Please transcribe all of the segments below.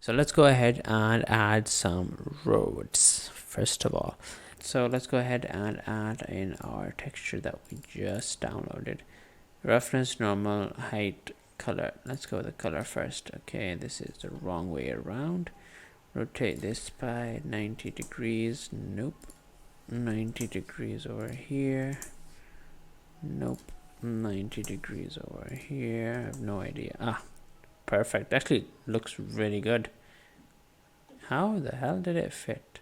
So let's go ahead and add some roads first of all. So let's go ahead and add in our texture that we just downloaded. Roughness, normal, height, color. Let's go with the color first. Okay, this is the wrong way around. Rotate this by 90 degrees. Nope. 90 degrees over here. Nope. 90 degrees over here. I have no idea. Ah, perfect. Actually, looks really good. How the hell did it fit?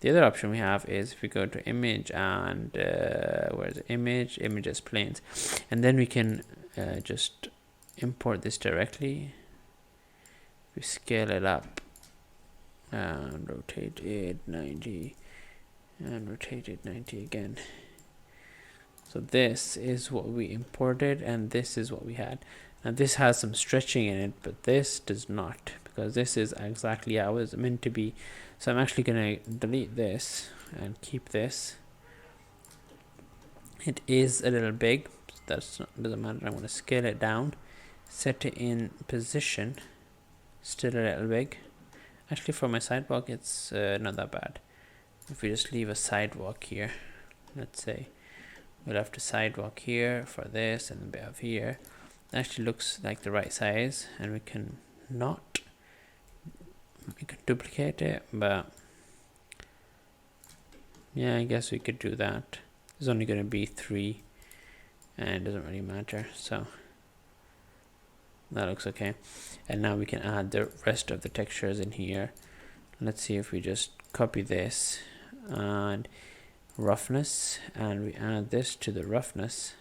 The other option we have is if we go to image and where's image as planes, and then we can just import this directly. We scale it up and rotate it 90 and rotate it 90 again. So this is what we imported and this is what we had. Now this has some stretching in it, but this does not, because this is exactly how it's meant to be. So I'm actually going to delete this and keep this. It is a little big, that doesn't matter. I'm going to scale it down, set it in position, still a little big. Actually for my sidewalk it's not that bad. If we just leave a sidewalk here, let's say we'll have the sidewalk here for this and a bit of here. It actually looks like the right size, and we can duplicate it, but yeah, I guess we could do that. There's only going to be 3 and it doesn't really matter, so that looks okay. And now we can add the rest of the textures in here. Let's see if we just copy this and roughness, and we add this to the roughness.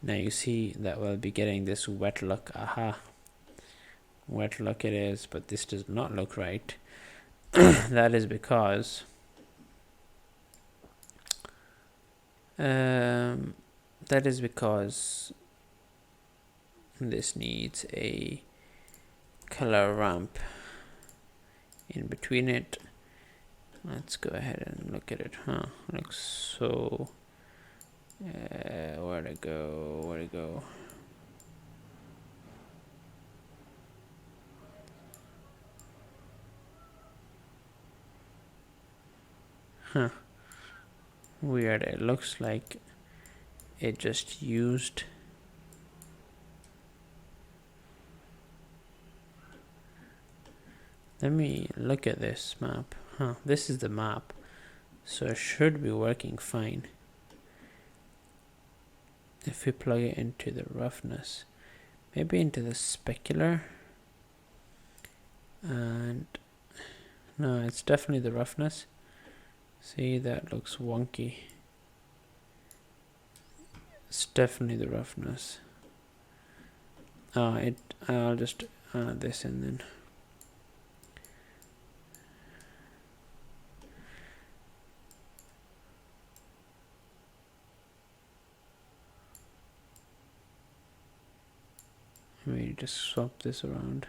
Now you see that we'll be getting this wet look. Aha, wet look it is, but this does not look right. That is because this needs a color ramp in between it. Let's go ahead and look at it. Looks so where'd it go? Weird. It looks like it just used let me look at this map. This is the map, so it should be working fine. If we plug it into the roughness, maybe into the specular, and no, it's definitely the roughness. See, that looks wonky. It's definitely the roughness. I'll just add this in then. Maybe just swap this around.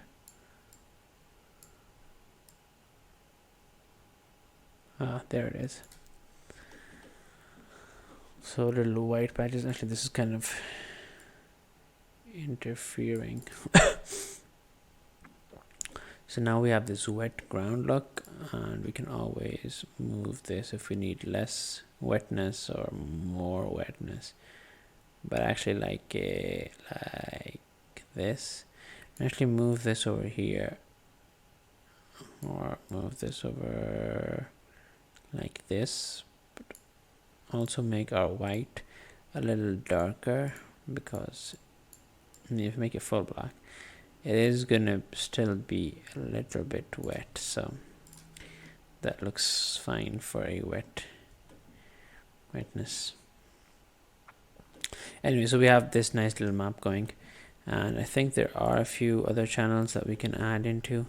There it is. So little white patches. Actually, this is kind of interfering. So now we have this wet ground look, and we can always move this if we need less wetness or more wetness. But actually, like this, actually move this over here, or move this over like this. But also make our white a little darker, because if you make it full black, it is gonna still be a little bit wet, so that looks fine for a wetness. Anyway, so we have this nice little map going, and I think there are a few other channels that we can add into.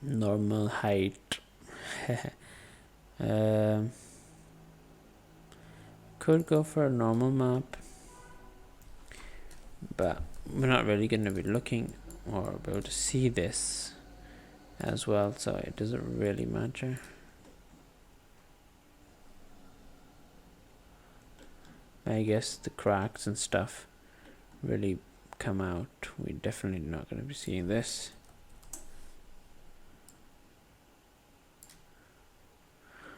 Normal, height. Could go for a normal map, but we're not really going to be looking or be able to see this as well, so it doesn't really matter. I guess the cracks and stuff really come out, we're definitely not going to be seeing this.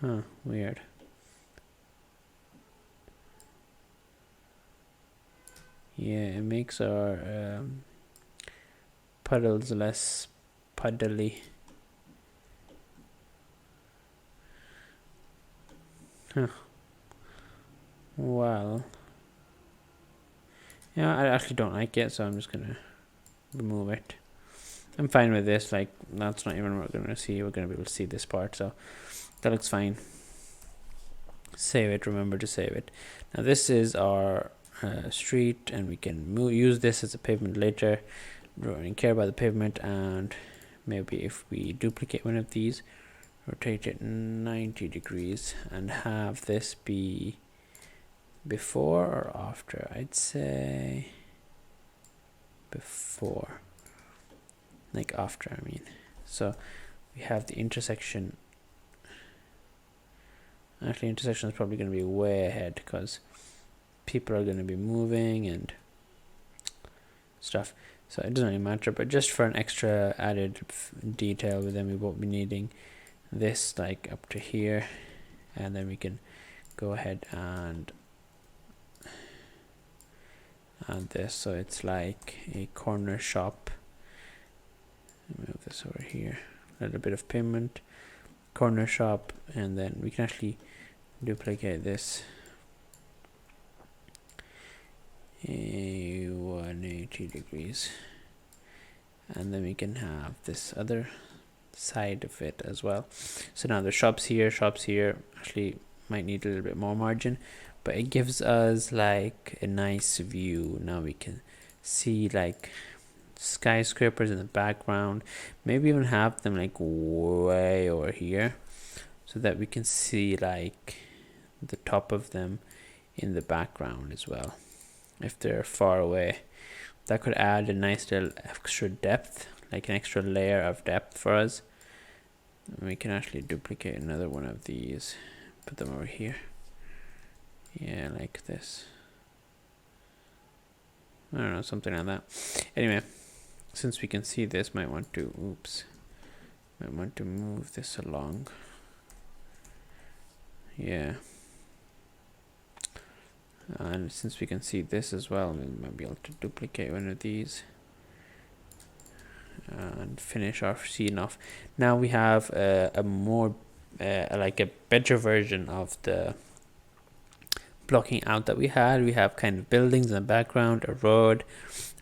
Huh, weird. Yeah, it makes our puddles less puddly. Huh. Well, yeah, I actually don't like it, so I'm just gonna remove it. I'm fine with this. Like, that's not even what we're gonna see. We're gonna be able to see this part, so that looks fine. Save it. Remember to save it. Now this is our street, and we can use this as a pavement later. We don't really care about the pavement, and maybe if we duplicate one of these, rotate it 90 degrees, and have this be before or after. I'd say before, like after, I mean. So we have the intersection. Actually, intersection is probably going to be way ahead because people are going to be moving and stuff, so it doesn't really matter. But just for an extra added detail, then we won't be needing this like up to here, and then we can go ahead and add this so it's like a corner shop. Move this over here, a little bit of payment, corner shop, and then we can actually duplicate this 180 degrees, and then we can have this other side of it as well. So now the shops here actually might need a little bit more margin, but it gives us like a nice view. Now we can see like skyscrapers in the background, maybe even have them like way over here so that we can see like the top of them in the background as well if they're far away. That could add a nice little extra depth, like an extra layer of depth for us. And we can actually duplicate another one of these, put them over here. Yeah, like this. I don't know, something like that. Anyway, since we can see this, might want to move this along. Yeah. And since we can see this as well, we might be able to duplicate one of these and finish our scene off. Now we have a more like a better version of the blocking out that we had. We have kind of buildings in the background, a road,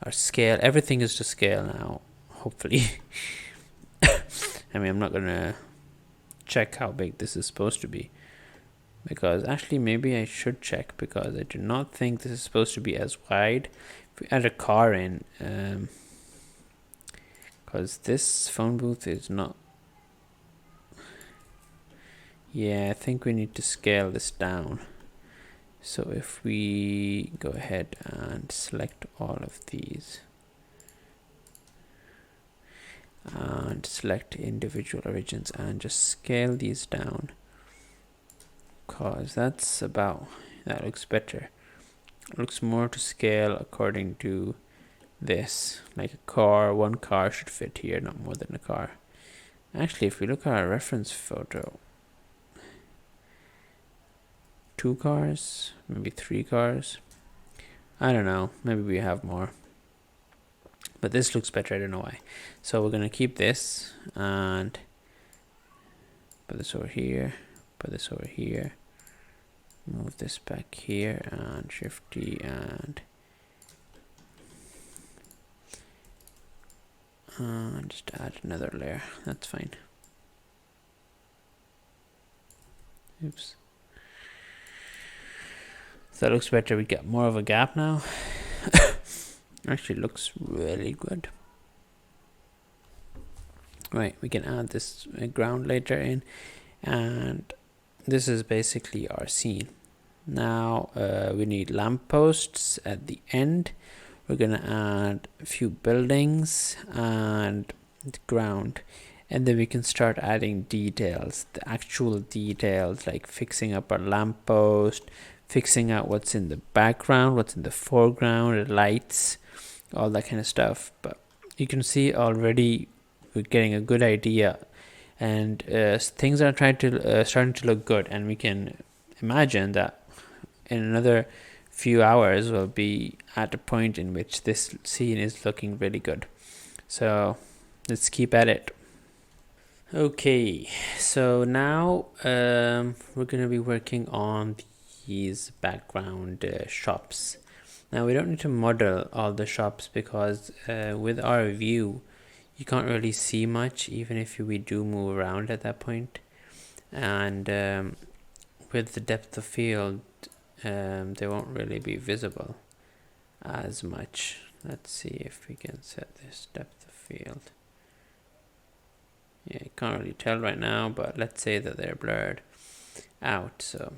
our scale, everything is to scale now, hopefully. I mean, I'm not gonna check how big this is supposed to be, because actually maybe I should check, because I do not think this is supposed to be as wide. If we add a car in, because this phone booth is not. Yeah, I think we need to scale this down. So if we go ahead and select all of these and select individual origins and just scale these down, because that looks better. It looks more to scale according to this, like a car. One car should fit here, not more than a car. Actually, if we look at our reference photo, 2 cars, maybe 3 cars. I don't know, maybe we have more. But this looks better, I don't know why. So we're gonna keep this and put this over here, put this over here, move this back here, and Shift D and just add another layer. That's fine. Oops. So that looks better. We get more of a gap now. Actually looks really good. Right, we can add this ground later in, and this is basically our scene. Now we need lampposts at the end. We're gonna add a few buildings and the ground, and then we can start adding details, the actual details, like fixing up our lamppost, fixing out what's in the background, what's in the foreground, the lights, all that kind of stuff. But you can see already we're getting a good idea, and things are starting to look good, and we can imagine that in another few hours we'll be at a point in which this scene is looking really good. So let's keep at it. Okay, so now we're going to be working on these background shops. Now we don't need to model all the shops because with our view you can't really see much even if we do move around at that point. And with the depth of field they won't really be visible as much. Let's see if we can set this depth of field. Yeah, you can't really tell right now, but let's say that they're blurred out. So